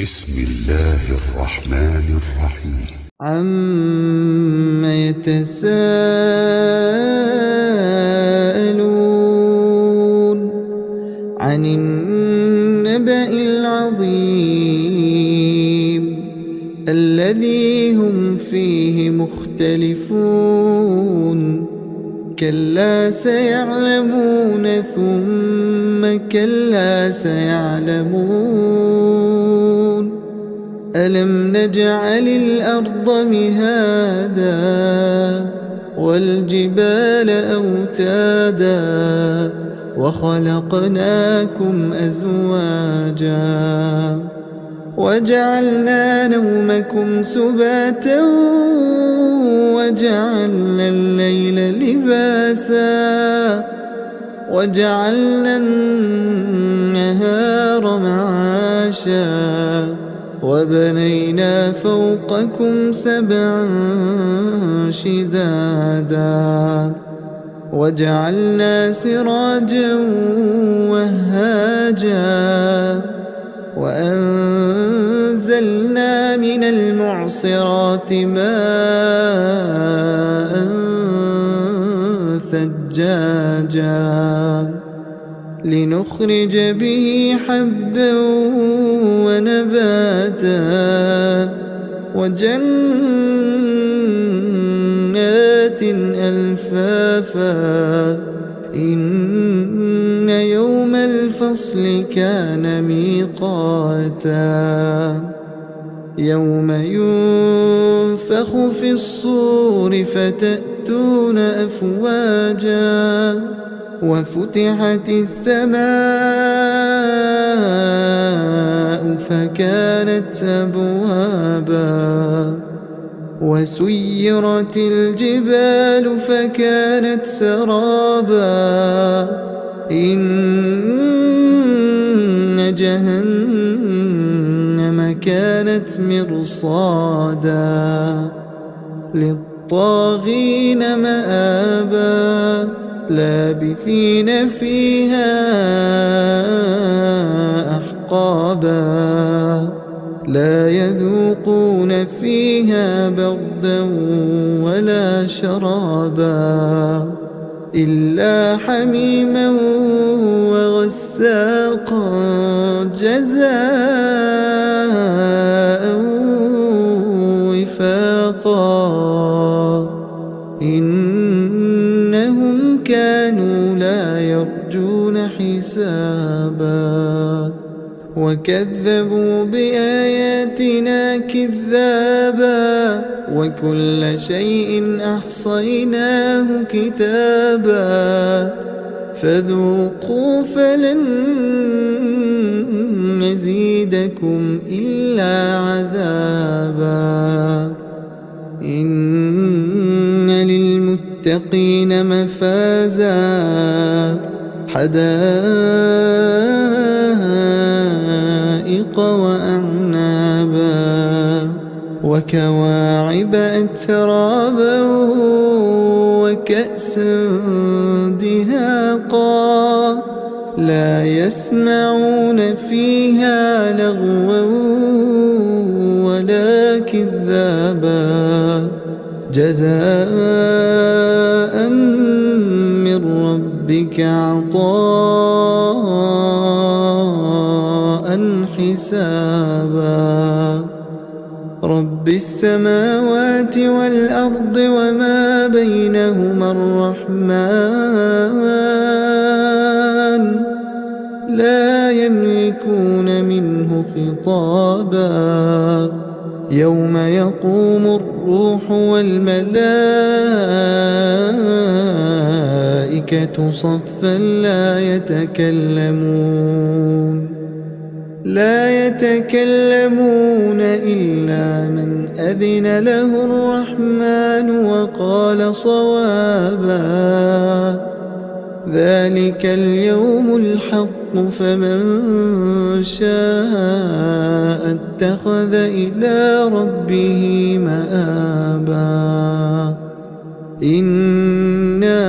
بسم الله الرحمن الرحيم. عَمَّ يتساءلون عن النبأ العظيم الذي هم فيه مختلفون كلا سيعلمون ثم كلا سيعلمون ألم نجعل الأرض مهادا والجبال أوتادا وخلقناكم أزواجا وجعلنا نومكم سباتا وجعلنا الليل لباسا وجعلنا النهار معاشا وبنينا فوقكم سبعا شدادا وجعلنا سراجا وهاجا وأنزلنا من المعصرات ماء ثجاجا لنخرج به حبا ونباتا وجنات ألفافا إن يوم الفصل كان ميقاتا يوم ينفخ في الصور فتأتون أفواجا وفتحت السماء فكانت أبوابا وسيرت الجبال فكانت سرابا إن جهنم كانت مرصادا للطاغين مآبا لابثين فيها أحقابا لا يذوقون فيها بردا ولا شرابا إلا حميما وغساقا جزاء وفاقا إنهم كانوا لا يرجون حسابا وكذبوا بآياتنا كذابا وكل شيء أحصيناه كتابا فذوقوا فلن نزيدكم إلا عذابا إن للمتقين مفازا حدائق وأعنابا وكواعب أترابا وكأسا دهاقا لا يسمعون فيها لغوا ولا كذابا جزاء من ربك عطاء حسابا رب السماوات والأرض وما بينهما الرحمن لا يملكون منه خطابا يوم يقوم الروح والملائكة صفا لا يتكلمون إلا من أذن له الرحمن وقال صوابا ذلك اليوم الحق فمن شاء اتخذ إلى ربه مآبا إنا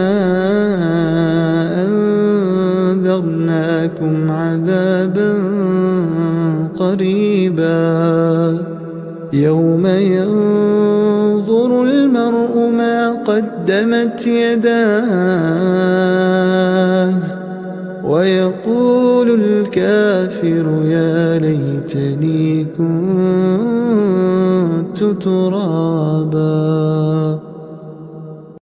أنذرناكم عذابا قريبا يوم ينظر المرء ما قدمت يداه ويقول الكافر يا ليتني كنت ترابا.